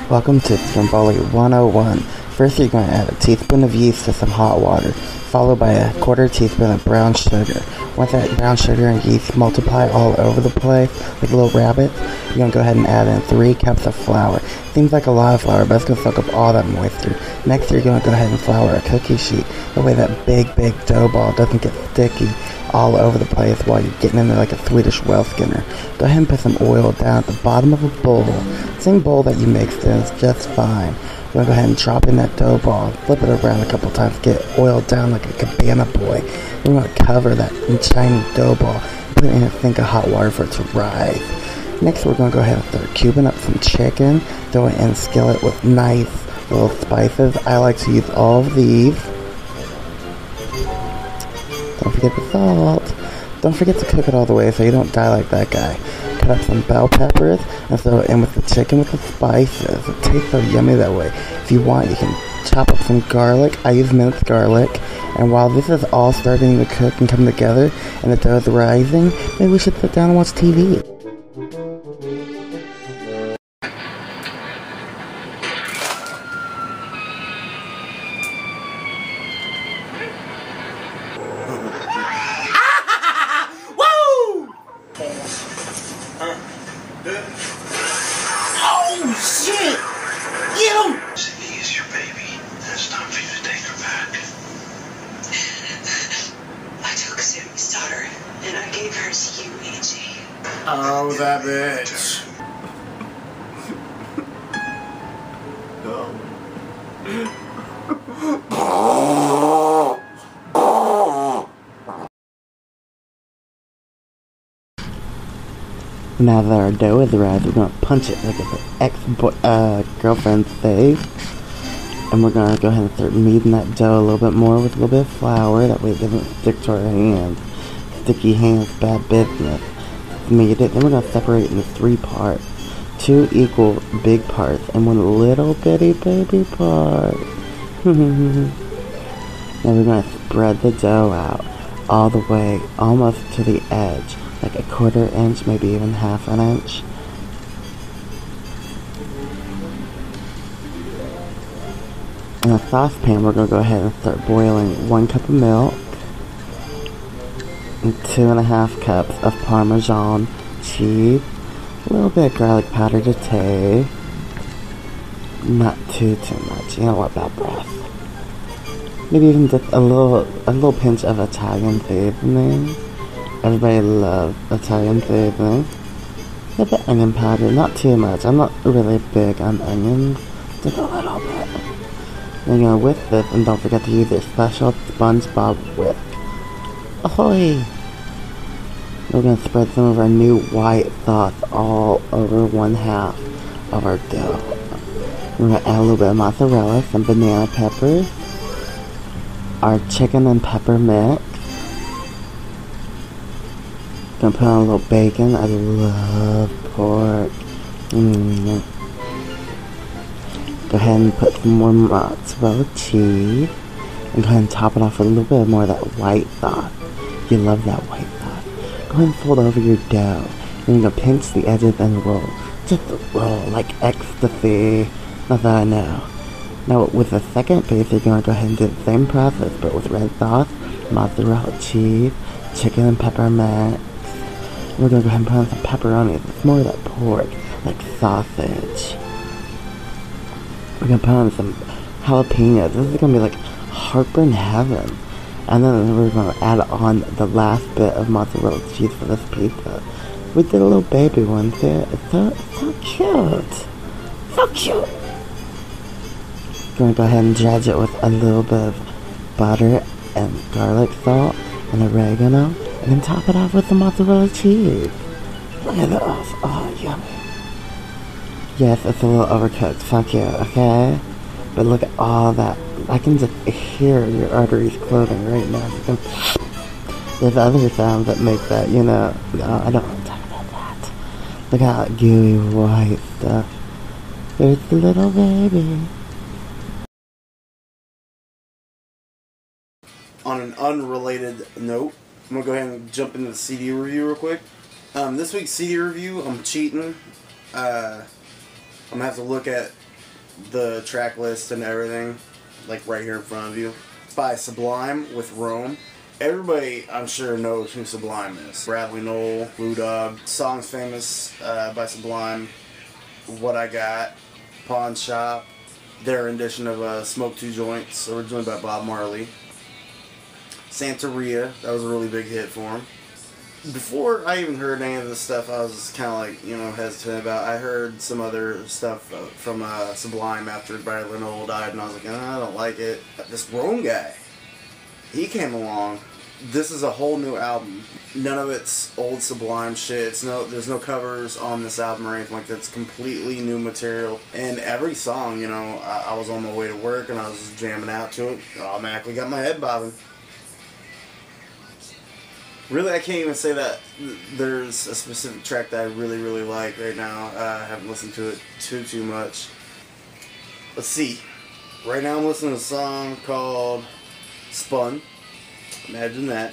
Welcome to STrOmbOli 101. First you're going to add a teaspoon of yeast to some hot water, followed by a quarter teaspoon of brown sugar. Once that brown sugar and yeast multiply all over the place like little rabbits, you're going to go ahead and add in 3 cups of flour. Seems like a lot of flour, but it's going to soak up all that moisture. Next you're going to go ahead and flour a cookie sheet. That way that big dough ball doesn't get sticky all over the place while you're getting in there like a Swedish well skinner. Go ahead and put some oil down at the bottom of a bowl. Same bowl that you mixed in is just fine. We're going to go ahead and drop in that dough ball, flip it around a couple times, get it oiled down like a cabana boy. We're going to cover that shiny dough ball, put it in a sink of hot water for it to rise. Next we're going to go ahead and start cubing up some chicken, throw it in a skillet with nice little spices. I like to use all of these. Don't forget the salt. Don't forget to cook it all the way so you don't die like that guy. Cut up some bell peppers and throw it in with the chicken with the spices. It tastes so yummy that way. If you want, you can chop up some garlic. I use minced garlic. And while this is all starting to cook and come together and the dough is rising, maybe we should sit down and watch TV. Oh shit! Get him! Sydney is your baby. It's time for you to take her back. I took Sammy's daughter and I gave her to you, E.G. Oh, that bitch. Now that our dough is rised, we're going to punch it like an ex-girlfriend's face. And we're going to go ahead and start kneading that dough a little bit more with a little bit of flour. That way it doesn't stick to our hands. Sticky hands, bad business. Knead it. Then we're going to separate it into 3 parts. 2 equal big parts and 1 little bitty baby part. Now we're going to spread the dough out all the way almost to the edge. Like a 1/4 inch, maybe even 1/2 inch. In a saucepan, we're going to go ahead and start boiling 1 cup of milk and 2.5 cups of Parmesan cheese, a little bit of garlic powder to taste, not too much. You know what, bad breath. Maybe even just a little pinch of Italian seasoning. Everybody loves Italian seasoning. A bit of onion powder, not too much. I'm not really big on onions, just a little bit. Then you're gonna whisk this, and don't forget to use your special SpongeBob whisk. Ahoy! We're gonna spread some of our new white sauce all over 1/2 of our dough. We're gonna add a little bit of mozzarella, some banana peppers, our chicken and pepper mix. Gonna put on a little bacon. I love pork. Go ahead and put some more mozzarella cheese. And go ahead and top it off with a little bit more of that white sauce. You love that white sauce. Go ahead and fold over your dough. And you're gonna pinch the edges and roll. Just roll like ecstasy. Not that I know. Now with the second base, you're gonna go ahead and do the same process, but with red sauce, mozzarella cheese, chicken and pepper mix. We're gonna go ahead and put on some pepperoni. It's more of that pork, like sausage. We're gonna put on some jalapenos. This is gonna be like heartburn heaven. And then we're gonna add on the last bit of mozzarella cheese for this pizza. We did a little baby one too. It's so cute. So cute. We're gonna go ahead and dredge it with a little bit of butter and garlic salt and oregano. And then top it off with the mozzarella cheese. Look at those. Oh, yummy. Yes, it's a little overcooked. Fuck you, okay? But look at all that. I can just hear your arteries closing right now. There's other sounds that make that, you know. No, I don't want to talk about that. Look at that gooey white stuff. There's the little baby. On an unrelated note, I'm gonna go ahead and jump into the CD review real quick. This week's CD review, I'm cheating. I'm gonna have to look at the track list and everything, like right here in front of you. It's by Sublime with Rome. Everybody, I'm sure, knows who Sublime is. Bradley Noel, Blue Dog. Song's famous by Sublime. What I Got, Pawn Shop. Their rendition of Smoke Two Joints, originally by Bob Marley. Santeria, that was a really big hit for him. Before I even heard any of this stuff, I was kind of like, you know, hesitant about. I heard some other stuff from Sublime after Bradley Noel died, and I was like, I don't like it. This Rome guy, he came along. This is a whole new album. None of it's old Sublime shit. There's no covers on this album or anything like that. It's completely new material. And every song, you know, I was on my way to work and I was jamming out to it. I automatically got my head bobbing. Really, I can't even say that there's a specific track that I really, really like right now. I haven't listened to it too much. Let's see. Right now I'm listening to a song called Spun. Imagine that.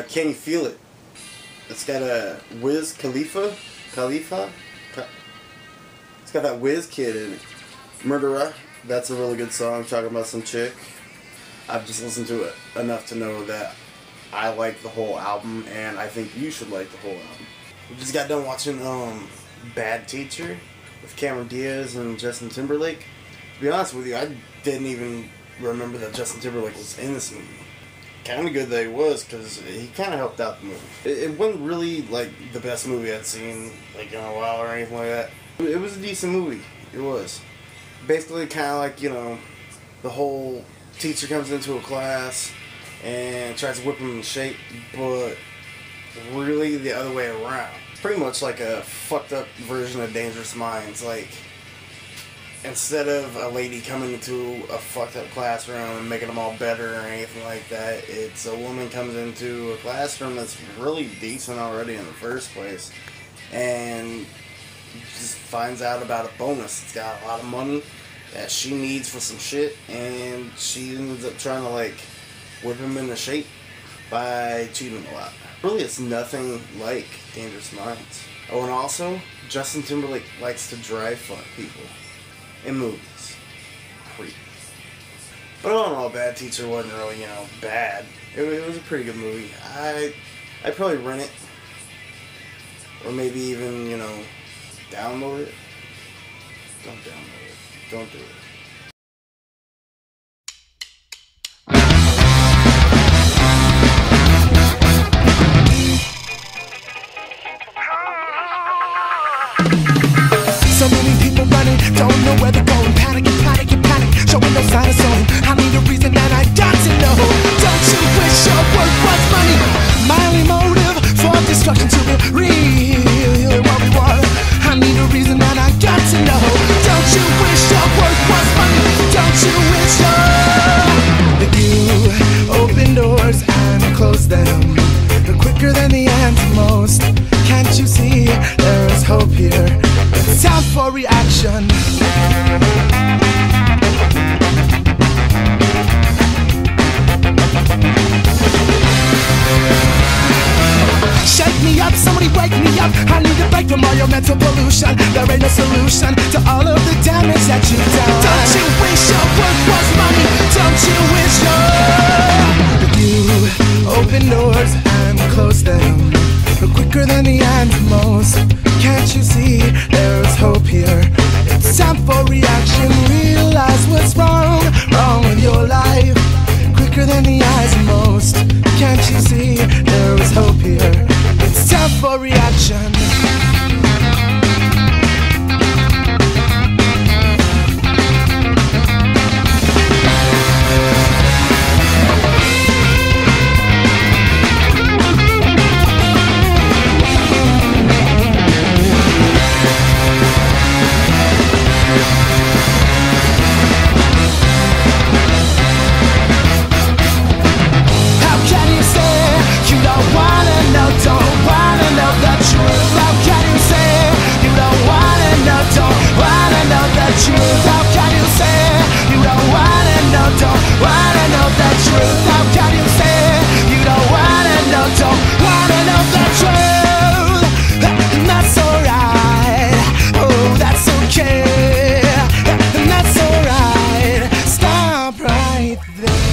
Can You Feel It? It's got a Wiz Khalifa. It's got that Wiz kid in it. Murderer. That's a really good song talking about some chick. I've just listened to it enough to know that I like the whole album, and I think you should like the whole album. We just got done watching Bad Teacher with Cameron Diaz and Justin Timberlake. To be honest with you, I didn't even remember that Justin Timberlake was in this movie. Kind of good that he was, because he kind of helped out the movie. It wasn't really like the best movie I'd seen like in a while or anything like that. It was a decent movie. It was. Basically kind of like, you know, the whole teacher comes into a class and tries to whip him in shape, but really the other way around. Pretty much like a fucked up version of Dangerous Minds. Like, instead of a lady coming into a fucked up classroom and making them all better or anything like that, it's a woman comes into a classroom that's really decent already in the first place and just finds out about a bonus. It's got a lot of money that she needs for some shit, and she ends up trying to like whip him into shape by cheating a lot. Really, it's nothing like Dangerous Minds. Oh, and also, Justin Timberlake likes to dry fuck people in movies. Creep. But all in all, Bad Teacher wasn't really, you know, bad. It was a pretty good movie. I'd probably rent it. Or maybe even, you know, download it. Don't download it. Don't do it. So many people running, don't know where they're going. Panic and panic and panic, showing no sign of slowing. I need a reason and I got to know. Don't you wish your work was money? My only motive for destruction to be real, what we want. I need a reason and I got to know. Don't you wish your work was money? Don't you wish that you open doors and close them quicker than the ants most? Can't you see there's hope here? It's time for reaction. Shake me up, somebody wake me up. I need a break from all your mental pollution. There ain't no solution to all of the damage that you've done. Don't you wish your work was money? Don't you wish you open doors and close them quicker than the ant most? Can't you see there's hope here? It's time for reaction. Realize what's wrong with your life quicker than the eyes most. Can't you see there is hope here? It's time for reaction. Don't wanna know the anything.